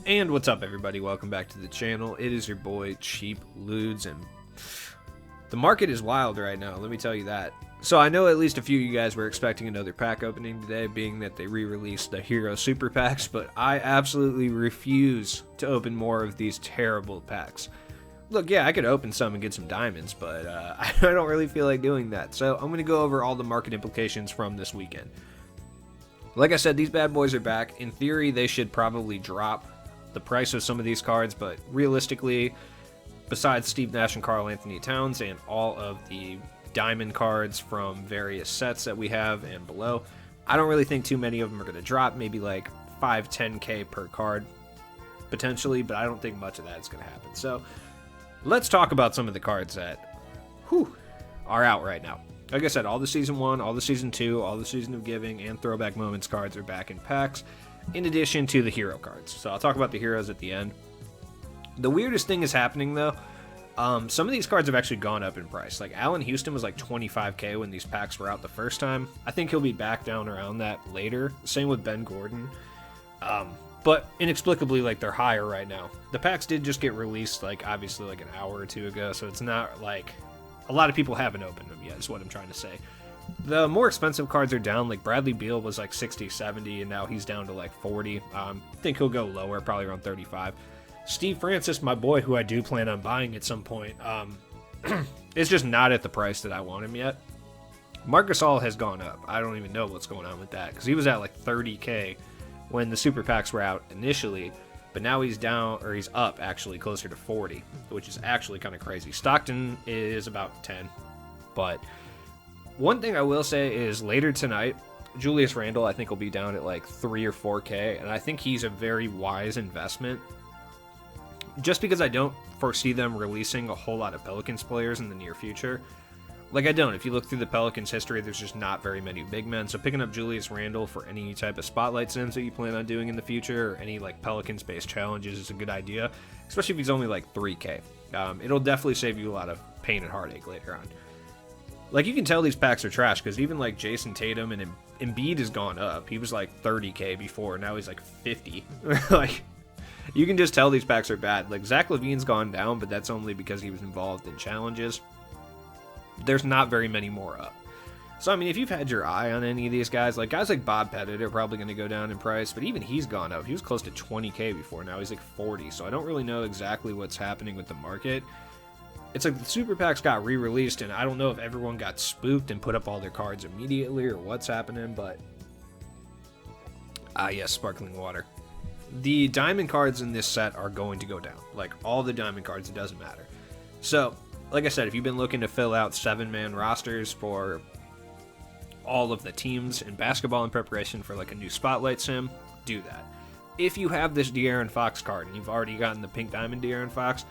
And what's up, everybody? Welcome back to the channel. It is your boy Cheap Ludes, and the market is wild right now, let me tell you that. So I know at least a few of you guys were expecting another pack opening today, being that they re-released the Hero Super Packs, but I absolutely refuse to open more of these terrible packs. Look, yeah, I could open some and get some diamonds, but I don't really feel like doing that. So I'm going to go over all the market implications from this weekend. Like I said, these bad boys are back. In theory, they should probably drop the price of some of these cards, but realistically, besides Steve Nash and Karl Anthony Towns and all of the diamond cards from various sets that we have and below, I don't really think too many of them are going to drop. Maybe like 5-10k per card potentially, but I don't think much of that is going to happen. So let's talk about some of the cards that are out right now. Like I said, all the Season 1, all the Season 2, all the Season of Giving, and Throwback Moments cards are back in packs, in addition to the hero cards. So I'll talk about the heroes at the end. The weirdest thing is happening, though. Some of these cards have actually gone up in price. Like Allen Houston was like 25k when these packs were out the first time. I think he'll be back down around that later. Same with Ben Gordon. But inexplicably, like, they're higher right now. The packs did just get released, like, obviously, like an hour or two ago, so it's not like a lot of people haven't opened them yet, is what I'm trying to say. The more expensive cards are down. Like Bradley Beal was like 60, 70, and now he's down to like 40. I think he'll go lower, probably around 35. Steve Francis, my boy, who I do plan on buying at some point, is just not at the price that I want him yet. Marc Gasol has gone up. I don't even know what's going on with that, because he was at like 30k when the super packs were out initially, but now he's down, or he's up actually closer to 40, which is actually kind of crazy. Stockton is about 10, but one thing I will say is later tonight, Julius Randle I think will be down at like 3 or 4k, and I think he's a very wise investment, just because I don't foresee them releasing a whole lot of Pelicans players in the near future. Like, I don't. If you look through the Pelicans history, there's just not very many big men. So picking up Julius Randle for any type of spotlight sims that you plan on doing in the future, or any like Pelicans-based challenges, is a good idea, especially if he's only like 3k. It'll definitely save you a lot of pain and heartache later on. Like, you can tell these packs are trash, because even like Jason Tatum and Embiid has gone up. He was like 30k before, now he's like 50. Like, you can just tell these packs are bad. Like, Zach LaVine's gone down, but that's only because he was involved in challenges. There's not very many more up. So, I mean, if you've had your eye on any of these guys like Bob Pettit are probably going to go down in price, but even he's gone up. He was close to 20k before, now he's like 40, so I don't really know exactly what's happening with the market. It's like the super packs got re-released, and I don't know if everyone got spooked and put up all their cards immediately or what's happening, but yes, sparkling water. The diamond cards in this set are going to go down. Like, all the diamond cards, it doesn't matter. So, like I said, if you've been looking to fill out 7-man rosters for all of the teams in basketball in preparation for like a new spotlight sim, do that. If you have this De'Aaron Fox card and you've already gotten the pink diamond De'Aaron Fox,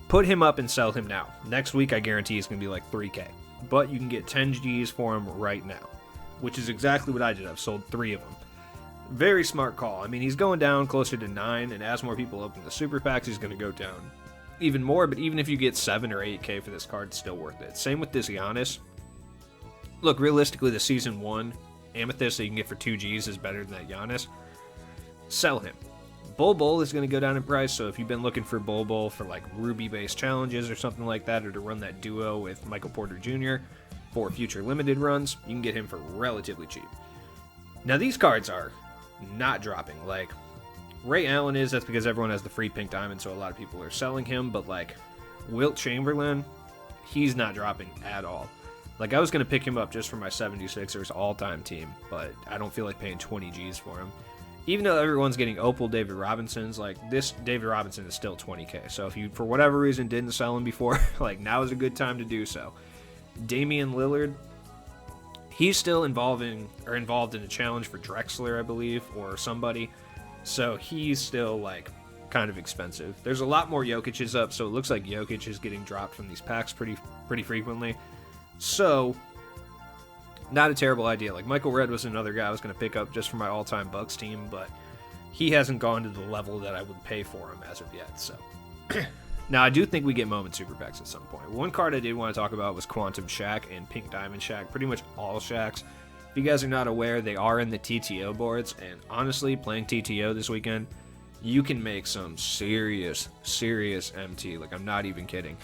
put him up and sell him now. Next week, I guarantee he's going to be like 3k. But you can get 10 Gs for him right now, which is exactly what I did. I've sold 3 of them. Very smart call. I mean, he's going down closer to 9, and as more people open the super packs, he's going to go down even more. But even if you get 7 or 8k for this card, it's still worth it. Same with this Giannis. Look, realistically, the Season 1 Amethyst that you can get for 2 Gs is better than that Giannis. Sell him. Bol is going to go down in price, so if you've been looking for Bol for like Ruby-based challenges or something like that, or to run that duo with Michael Porter Jr. for future limited runs, you can get him for relatively cheap. Now, these cards are not dropping. Like, Ray Allen is, that's because everyone has the free pink diamond, so a lot of people are selling him, but like Wilt Chamberlain, he's not dropping at all. Like, I was going to pick him up just for my 76ers all-time team, but I don't feel like paying 20 Gs for him. Even though everyone's getting Opal David Robinsons, like, this David Robinson is still 20k. So if you, for whatever reason, didn't sell him before, like, now is a good time to do so. Damian Lillard, he's still involved in a challenge for Drexler, I believe, or somebody. So he's still, like, kind of expensive. There's a lot more Jokic's up, so it looks like Jokic is getting dropped from these packs pretty frequently. So, not a terrible idea. Like, Michael Redd was another guy I was going to pick up just for my all-time Bucks team, but he hasn't gone to the level that I would pay for him as of yet. So, now I do think we get Moment Super Packs at some point. One card I did want to talk about was Quantum Shaq and Pink Diamond Shaq. Pretty much all Shaqs. If you guys are not aware, they are in the TTO boards, and honestly, playing TTO this weekend, you can make some serious MT. Like, I'm not even kidding.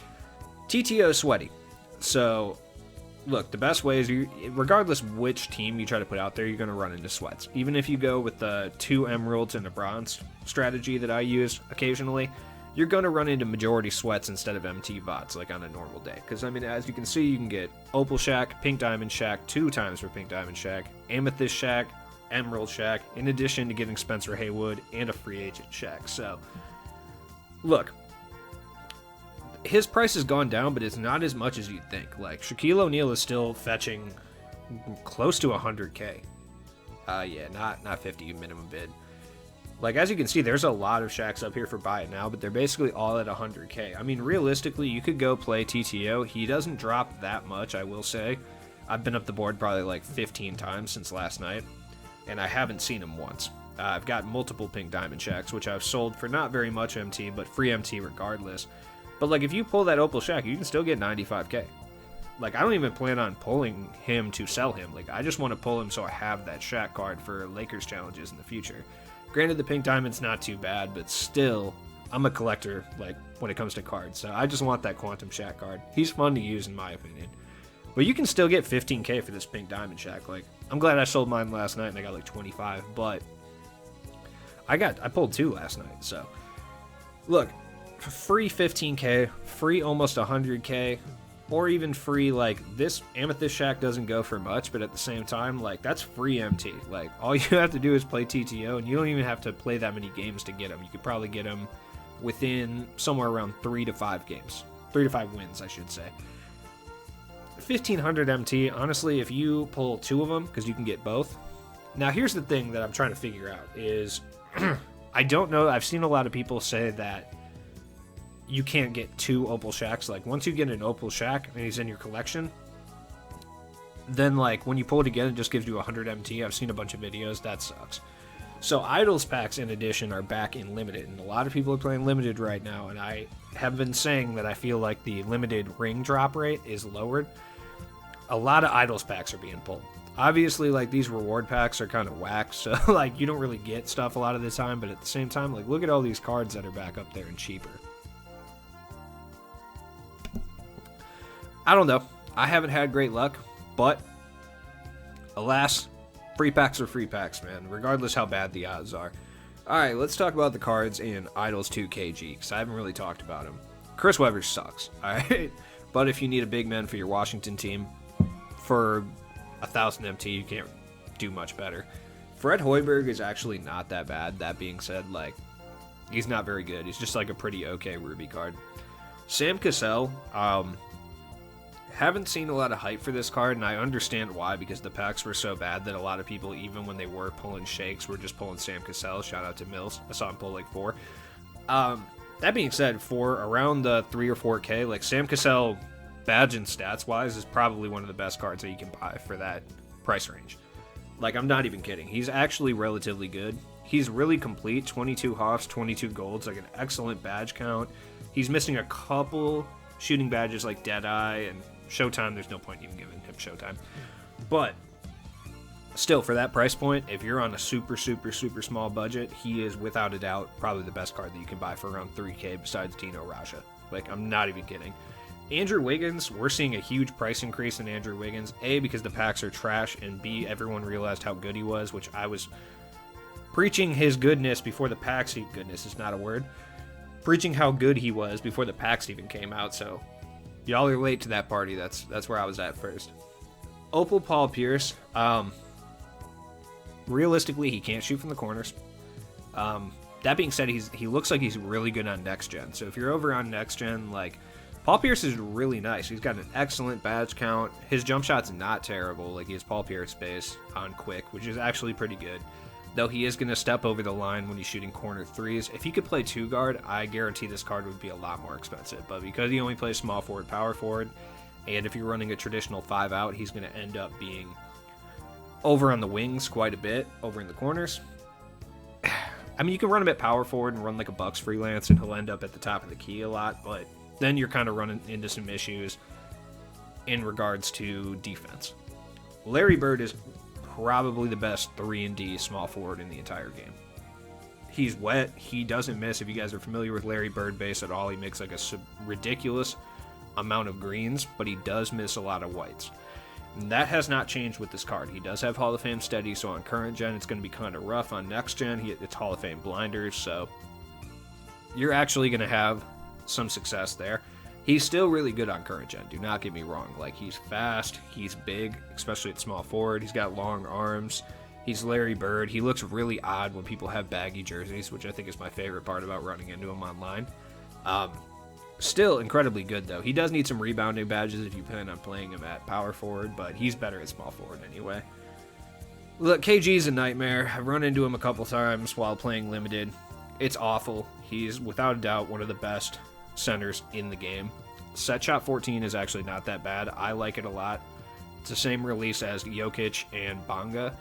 TTO sweaty. So, look, the best way is, regardless which team you try to put out there, you're going to run into sweats. Even if you go with the 2 emeralds and a bronze strategy that I use occasionally, you're going to run into majority sweats instead of MT bots, like on a normal day. Because, I mean, as you can see, you can get Opal Shaq, Pink Diamond Shaq, 2 times for Pink Diamond Shaq, Amethyst Shaq, Emerald Shaq, in addition to getting Spencer Haywood and a free agent Shaq. So, look, his price has gone down, but it's not as much as you'd think. Like, Shaquille O'Neal is still fetching close to 100K. Yeah, not 50 minimum bid. Like, as you can see, there's a lot of Shaqs up here for buy it now, but they're basically all at 100K. I mean, realistically, you could go play TTO. He doesn't drop that much, I will say. I've been up the board probably like 15 times since last night, and I haven't seen him once. I've got multiple Pink Diamond Shaqs, which I've sold for not very much MT, but free MT regardless. But, like, if you pull that Opal Shaq, you can still get 95K. Like, I don't even plan on pulling him to sell him. Like, I just want to pull him so I have that Shaq card for Lakers challenges in the future. Granted, the Pink Diamond's not too bad, but still, I'm a collector, like, when it comes to cards. So I just want that Quantum Shaq card. He's fun to use, in my opinion. But you can still get 15K for this Pink Diamond Shaq. Like, I'm glad I sold mine last night and I got, like, 25. But I pulled 2 last night. So, look, free 15K, free almost 100K, or even free, like, this Amethyst Shaq doesn't go for much, but at the same time, like, that's free MT. Like, all you have to do is play TTO, and you don't even have to play that many games to get them. You could probably get them within somewhere around 3 to 5 games. 3 to 5 wins, I should say. 1500 MT, honestly, if you pull 2 of them, because you can get both. Now, here's the thing that I'm trying to figure out is, I don't know, I've seen a lot of people say that you can't get 2 Opal Shaqs. Like, once you get an Opal Shaq and he's in your collection, then, like, when you pull it again, it just gives you 100 MT. I've seen a bunch of videos. That sucks. So, Idols packs, in addition, are back in Limited, and a lot of people are playing Limited right now, and I have been saying that I feel like the Limited ring drop rate is lowered. A lot of Idols packs are being pulled. Obviously, like, these reward packs are kind of whack, so, like, you don't really get stuff a lot of the time, but at the same time, like, look at all these cards that are back up there and cheaper. I don't know. I haven't had great luck, but alas, free packs are free packs, man, regardless how bad the odds are. Alright, let's talk about the cards in Idols 2KG, because I haven't really talked about him. Chris Webber sucks, alright? But if you need a big man for your Washington team, for 1,000 MT, you can't do much better. Fred Hoiberg is actually not that bad. That being said, like, he's not very good. He's just like a pretty okay Ruby card. Sam Cassell, haven't seen a lot of hype for this card, and I understand why, because the packs were so bad that a lot of people, even when they were pulling Shakes, were just pulling Sam Cassell. Shout out to Mills. I saw him pull like 4. That being said, for around the 3 or 4K, like, Sam Cassell, badge and stats wise, is probably one of the best cards that you can buy for that price range. Like, I'm not even kidding. He's actually relatively good. He's really complete. 22 Hoffs, 22 golds, like an excellent badge count. He's missing a couple shooting badges like Deadeye and Showtime. There's no point even giving him Showtime. But still, for that price point, if you're on a super small budget, he is without a doubt probably the best card that you can buy for around 3K besides Dino Raja. Like, I'm not even kidding. Andrew Wiggins, we're seeing a huge price increase in Andrew Wiggins. A, because the packs are trash, and B, everyone realized how good he was, which I was preaching his goodness before the packs. Goodness is not a word. Preaching how good he was before the packs even came out, so y'all are late to that party. That's where I was at first. Opal Paul Pierce, realistically, he can't shoot from the corners. That being said, he looks like he's really good on next gen. So if you're over on next gen, like, Paul Pierce is really nice. He's got an excellent badge count. His jump shot's not terrible. Like, he has Paul Pierce base on quick, which is actually pretty good. Though he is going to step over the line when he's shooting corner threes. If he could play 2-guard, I guarantee this card would be a lot more expensive. But because he only plays small forward, power forward, and if you're running a traditional 5-out, he's going to end up being over on the wings quite a bit, over in the corners. I mean, you can run him at power forward and run like a Bucks freelance, and he'll end up at the top of the key a lot, but then you're kind of running into some issues in regards to defense. Larry Bird is probably the best 3-and-D small forward in the entire game. He's wet. He doesn't miss. If you guys are familiar with Larry Bird base at all, he makes like a ridiculous amount of greens, but he does miss a lot of whites. And that has not changed with this card. He does have Hall of Fame steady, so on current gen, it's going to be kind of rough. On next gen, it's Hall of Fame blinders, so you're actually going to have some success there. He's still really good on current gen, do not get me wrong. Like, he's fast, he's big, especially at small forward. He's got long arms. He's Larry Bird. He looks really odd when people have baggy jerseys, which I think is my favorite part about running into him online. Still incredibly good, though. He does need some rebounding badges if you plan on playing him at power forward, but he's better at small forward anyway. Look, KG's a nightmare. I've run into him a couple times while playing limited. It's awful. He's, without a doubt, one of the best centers in the game. Set shot 14 is actually not that bad. I like it a lot. It's the same release as Jokic and Bonga.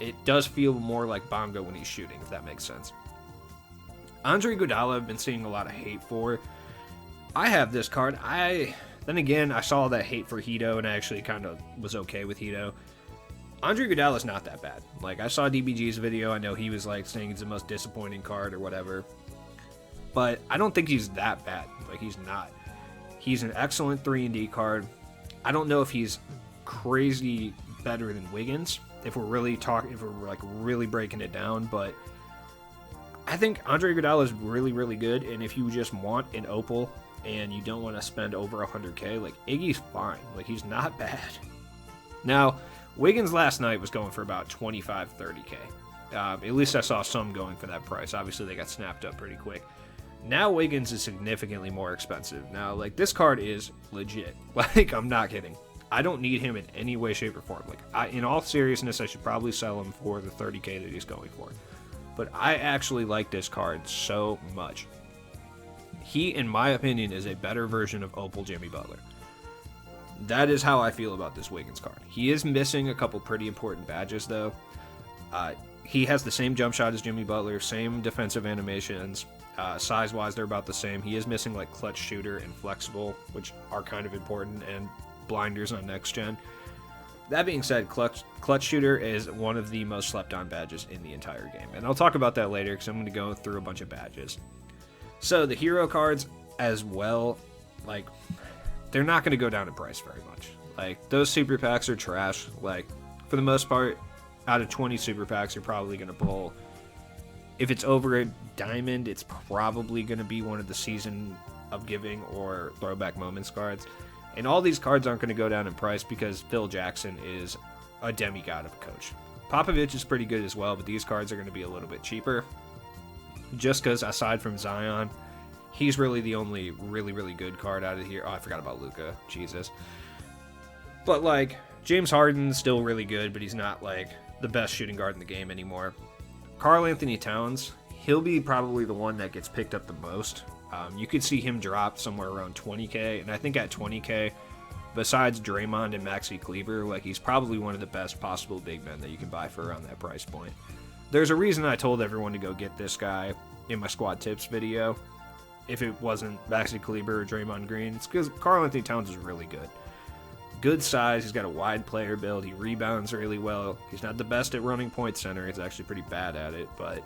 It does feel more like Bonga when he's shooting, if that makes sense. Andre Iguodala I've been seeing a lot of hate for. I have this card. Then again, I saw that hate for Hito, and I actually kind of was okay with Hito. Andre Iguodala is not that bad. Like, I saw DBG's video. I know he was like saying it's the most disappointing card or whatever. But I don't think he's that bad. Like, he's not. He's an excellent 3-and-D card. I don't know if he's crazy better than Wiggins, if we're really really breaking it down, but I think Andre Iguodala is really, really good, and if you just want an opal and you don't want to spend over 100K, like, Iggy's fine. Like, he's not bad. Now, Wiggins last night was going for about 25, 30K. At least I saw some going for that price. Obviously, they got snapped up pretty quick. Now, Wiggins is significantly more expensive. Now, like, this card is legit. Like, I'm not kidding. I don't need him in any way, shape, or form. Like, in all seriousness, I should probably sell him for the 30K that he's going for. But I actually like this card so much. He, in my opinion, is a better version of Opal Jimmy Butler. That is how I feel about this Wiggins card. He is missing a couple pretty important badges, though. He has the same jump shot as Jimmy Butler, same defensive animations. Size-wise, they're about the same. He is missing, like, clutch shooter and flexible, which are kind of important, and blinders on next gen. That being said, clutch shooter is one of the most slept on badges in the entire game, and I'll talk about that later because I'm going to go through a bunch of badges. So the hero cards as well, like, they're not going to go down in price very much. Like, those super packs are trash. Like, for the most part, out of 20 super packs, you're probably going to pull, if it's over a diamond, it's probably going to be one of the Season of Giving or Throwback Moments cards. And all these cards aren't going to go down in price because Phil Jackson is a demigod of a coach. Popovich is pretty good as well, but these cards are going to be a little bit cheaper. Just because, aside from Zion, he's really the only really, really good card out of here. Oh, I forgot about Luka. Jesus. But, like, James Harden's still really good, but he's not, like, the best shooting guard in the game anymore. Karl Anthony Towns, he'll be probably the one that gets picked up the most. You could see him drop somewhere around 20K, and I think at 20K, besides Draymond and Maxi Kleber, like, he's probably one of the best possible big men that you can buy for around that price point. There's a reason I told everyone to go get this guy in my squad tips video. If it wasn't Maxi Kleber or Draymond Green, it's because Karl Anthony Towns is really good. Good size, he's got a wide player build, he rebounds really well. He's not the best at running point center, he's actually pretty bad at it, but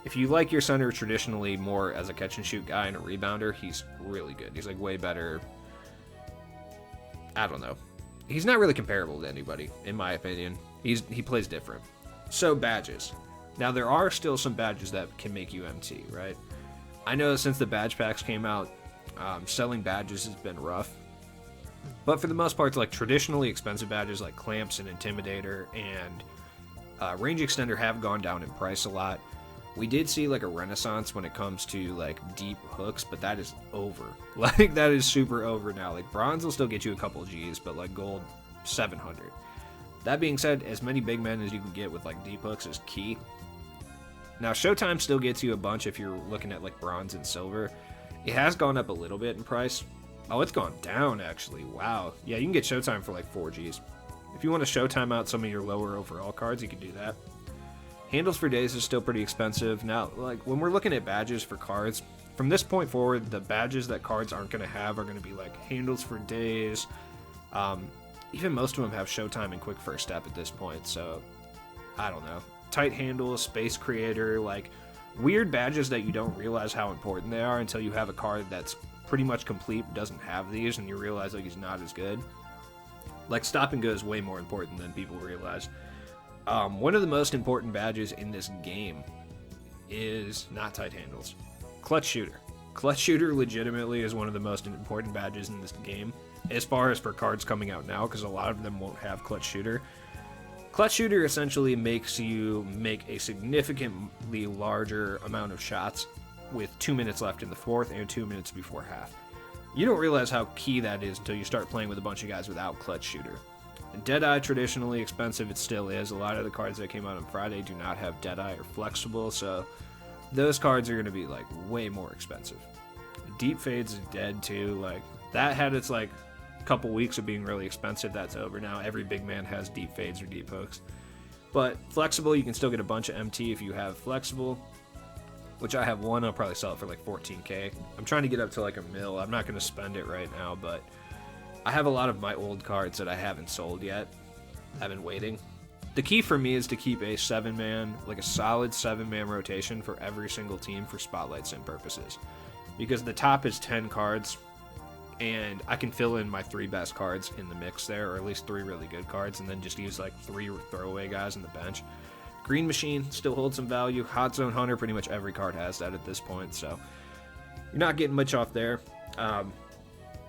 if you like your center traditionally more as a catch and shoot guy and a rebounder, he's really good. He's, like, way better. I don't know. He's not really comparable to anybody, in my opinion. He plays different. So, badges. Now, there are still some badges that can make you MT, right? I know since the badge packs came out, selling badges has been rough. But for the most part, like, traditionally expensive badges like Clamps and Intimidator and Range Extender have gone down in price a lot. We did see, like, a renaissance when it comes to, like, deep hooks, but that is over. Like, that is super over now. Like, bronze will still get you a couple G's, but, like, gold, 700. That being said, as many big men as you can get with, like, deep hooks is key. Now, Showtime still gets you a bunch if you're looking at, like, bronze and silver. It has gone up a little bit in price. Oh, it's gone down, actually. Wow. Yeah, you can get Showtime for, like, 4 G's. If you want to Showtime out some of your lower overall cards, you can do that. Handles for days is still pretty expensive. Now, like, when we're looking at badges for cards, from this point forward, the badges that cards aren't going to have are going to be, like, handles for days. Even most of them have Showtime and Quick First Step at this point, so I don't know. tight handle, space creator, like weird badges that you don't realize how important they are until you have a card that's pretty much complete, doesn't have these, and you realize like he's not as good. Like stop and go is way more important than people realize. One of the most important badges in this game is not tight handles. Clutch shooter. Clutch shooter legitimately is one of the most important badges in this game, as far as for cards coming out now, because a lot of them won't have clutch shooter. Clutch shooter essentially makes you make a significantly larger amount of shots with 2 minutes left in the fourth and 2 minutes before half. You don't realize how key that is until you start playing with a bunch of guys without clutch shooter. Deadeye, traditionally expensive, it still is. A lot of the cards that came out on Friday do not have Deadeye or Flexible, so those cards are going to be like way more expensive. Deep Fades is dead too. Like that had its like couple weeks of being really expensive. That's over now. Every big man has Deep Fades or Deep Hooks. But Flexible, you can still get a bunch of MT if you have Flexible, which I have one. I'll probably sell it for like 14k. I'm trying to get up to like $1 million. I'm not going to spend it right now, but I have a lot of my old cards that I haven't sold yet. I've been waiting. The key for me is to keep a 7-man, like a solid 7-man rotation for every single team for Spotlight Sim purposes. Because the top is 10 cards, and I can fill in my 3 best cards in the mix there, or at least 3 really good cards, and then just use like 3 throwaway guys on the bench. Green Machine still holds some value. Hot Zone Hunter, pretty much every card has that at this point, so you're not getting much off there.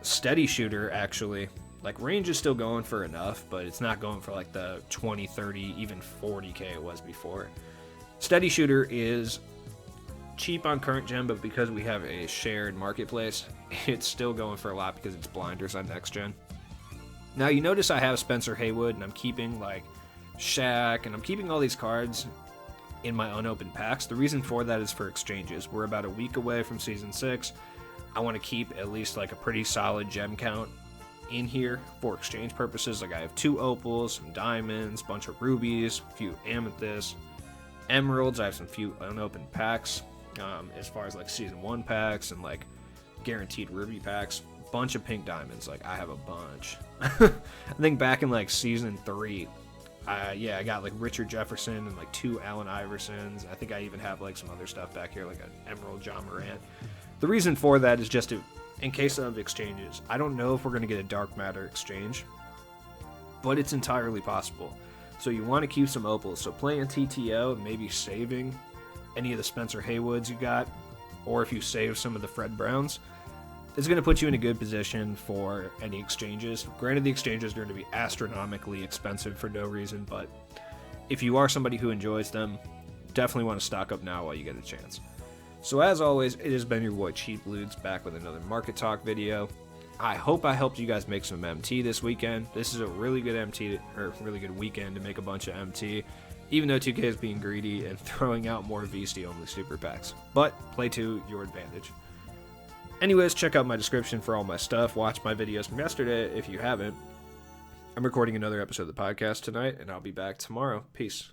Steady Shooter, actually, like range is still going for enough, but it's not going for like the 20, 30, even 40k it was before. Steady Shooter is cheap on current gen, but because we have a shared marketplace, it's still going for a lot because it's blinders on next gen. Now you notice I have Spencer Haywood, and I'm keeping like Shaq, and I'm keeping all these cards in my unopened packs. The reason for that is for exchanges. We're about a week away from Season 6. I want to keep at least like a pretty solid gem count in here for exchange purposes. Like I have 2 opals, some diamonds, bunch of rubies, a few amethysts, emeralds. I have some few unopened packs as far as like Season 1 packs and like guaranteed ruby packs. Bunch of pink diamonds. Like I have a bunch. I think back in like Season 3, I got like Richard Jefferson and like 2 Allen Iversons. I think I even have like some other stuff back here, like an Emerald John Morant. The reason for that is just in case of exchanges. I don't know if we're going to get a Dark Matter exchange, but it's entirely possible. So you want to keep some opals. So playing TTO, maybe saving any of the Spencer Haywoods you got, or if you save some of the Fred Browns, is going to put you in a good position for any exchanges. Granted, the exchanges are going to be astronomically expensive for no reason, but if you are somebody who enjoys them, definitely want to stock up now while you get a chance. So as always, it has been your boy Cheap Ludes back with another Market Talk video. I hope I helped you guys make some MT this weekend. This is a really good MT, or really good weekend to make a bunch of MT, even though 2K is being greedy and throwing out more VC-only super packs. But play to your advantage. Anyways, check out my description for all my stuff. Watch my videos from yesterday if you haven't. I'm recording another episode of the podcast tonight, and I'll be back tomorrow. Peace.